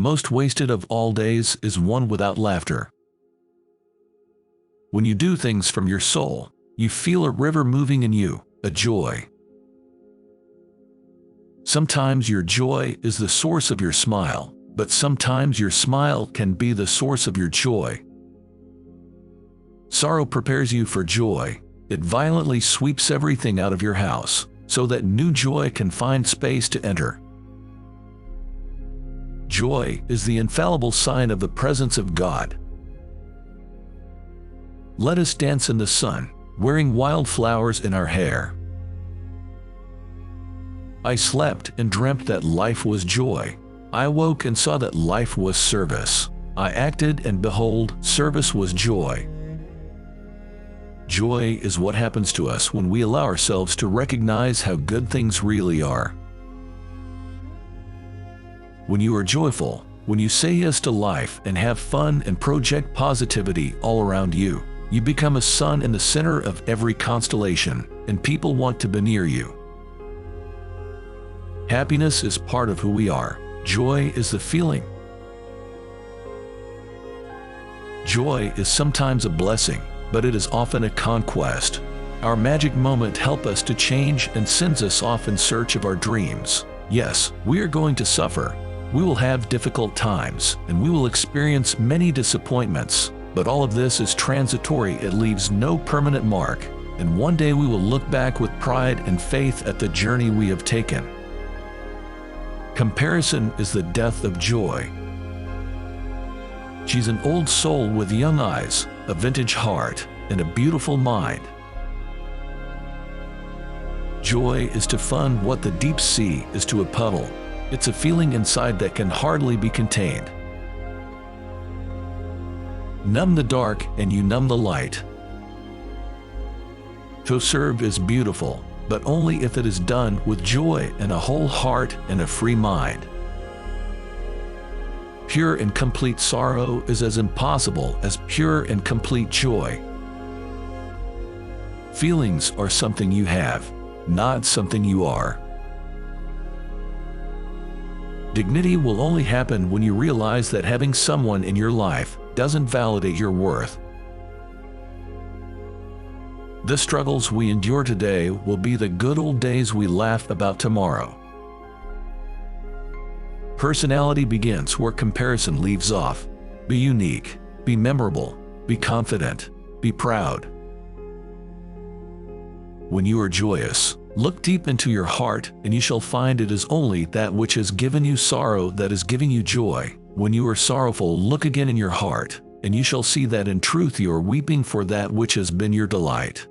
most wasted of all days is one without laughter. When you do things from your soul, you feel a river moving in you, a joy. Sometimes your joy is the source of your smile, but sometimes your smile can be the source of your joy. Sorrow prepares you for joy. It violently sweeps everything out of your house, so that new joy can find space to enter. Joy is the infallible sign of the presence of God. Let us dance in the sun, wearing wildflowers in our hair. I slept and dreamt that life was joy. I woke and saw that life was service. I acted and behold, service was joy. Joy is what happens to us when we allow ourselves to recognize how good things really are. When you are joyful, when you say yes to life and have fun and project positivity all around you, you become a sun in the center of every constellation, and people want to be near you. Happiness is part of who we are. Joy is the feeling. Joy is sometimes a blessing, but it is often a conquest. Our magic moment helps us to change and sends us off in search of our dreams. Yes, we are going to suffer. We will have difficult times, and we will experience many disappointments. But all of this is transitory. It leaves no permanent mark, and one day we will look back with pride and faith at the journey we have taken. Comparison is the death of joy. She's an old soul with young eyes, a vintage heart, and a beautiful mind. Joy is to fun what the deep sea is to a puddle. It's a feeling inside that can hardly be contained. Numb the dark and you numb the light. To serve is beautiful, but only if it is done with joy and a whole heart and a free mind. Pure and complete sorrow is as impossible as pure and complete joy. Feelings are something you have, not something you are. Dignity will only happen when you realize that having someone in your life doesn't validate your worth. The struggles we endure today will be the good old days we laugh about tomorrow. Personality begins where comparison leaves off. Be unique, be memorable, be confident, be proud. When you are joyous, look deep into your heart, and you shall find it is only that which has given you sorrow that is giving you joy. When you are sorrowful, look again in your heart, and you shall see that in truth you are weeping for that which has been your delight.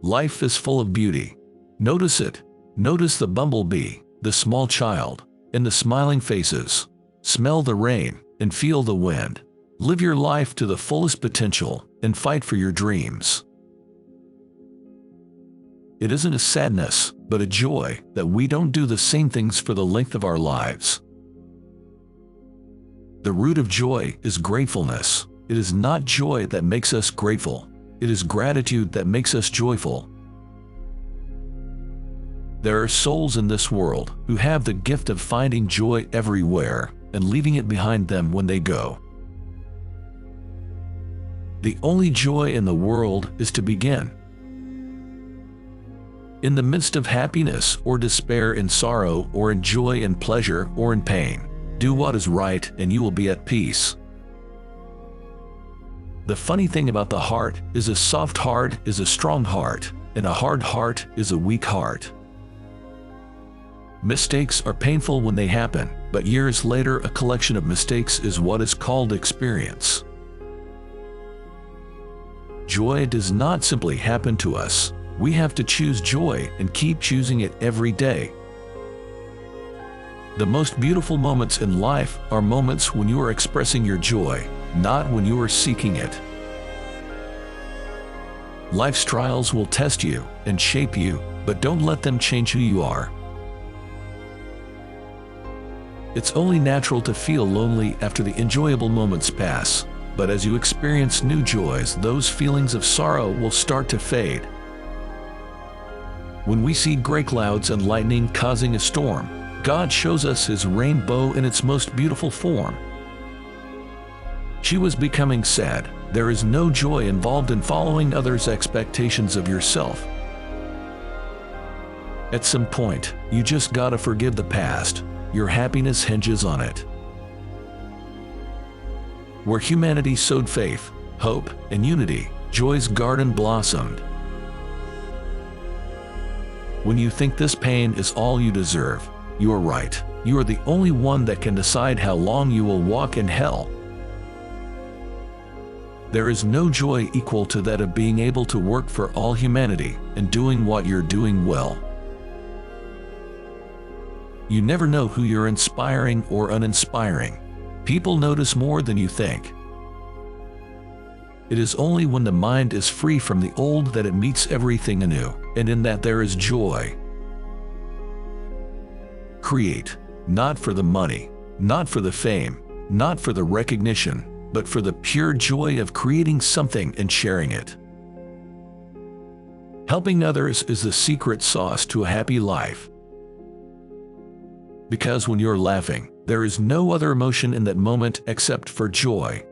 Life is full of beauty. Notice it. Notice the bumblebee, the small child, and the smiling faces. Smell the rain and feel the wind. Live your life to the fullest potential and fight for your dreams. It isn't a sadness, but a joy that we don't do the same things for the length of our lives. The root of joy is gratefulness. It is not joy that makes us grateful. It is gratitude that makes us joyful. There are souls in this world who have the gift of finding joy everywhere and leaving it behind them when they go. The only joy in the world is to begin. In the midst of happiness or despair, in sorrow or in joy, in pleasure or in pain, do what is right and you will be at peace. The funny thing about the heart is a soft heart is a strong heart, and a hard heart is a weak heart. Mistakes are painful when they happen, but years later a collection of mistakes is what is called experience. Joy does not simply happen to us. We have to choose joy and keep choosing it every day. The most beautiful moments in life are moments when you are expressing your joy, not when you are seeking it. Life's trials will test you and shape you, but don't let them change who you are. It's only natural to feel lonely after the enjoyable moments pass, but as you experience new joys, those feelings of sorrow will start to fade. When we see gray clouds and lightning causing a storm, God shows us His rainbow in its most beautiful form. She was becoming sad. There is no joy involved in following others' expectations of yourself. At some point, you just gotta forgive the past. Your happiness hinges on it. Where humanity sowed faith, hope, and unity, joy's garden blossomed. When you think this pain is all you deserve, you are right. You are the only one that can decide how long you will walk in hell. There is no joy equal to that of being able to work for all humanity and doing what you're doing well. You never know who you're inspiring or uninspiring. People notice more than you think. It is only when the mind is free from the old that it meets everything anew, and in that there is joy. Create, not for the money, not for the fame, not for the recognition, but for the pure joy of creating something and sharing it. Helping others is the secret sauce to a happy life. Because when you're laughing, there is no other emotion in that moment except for joy.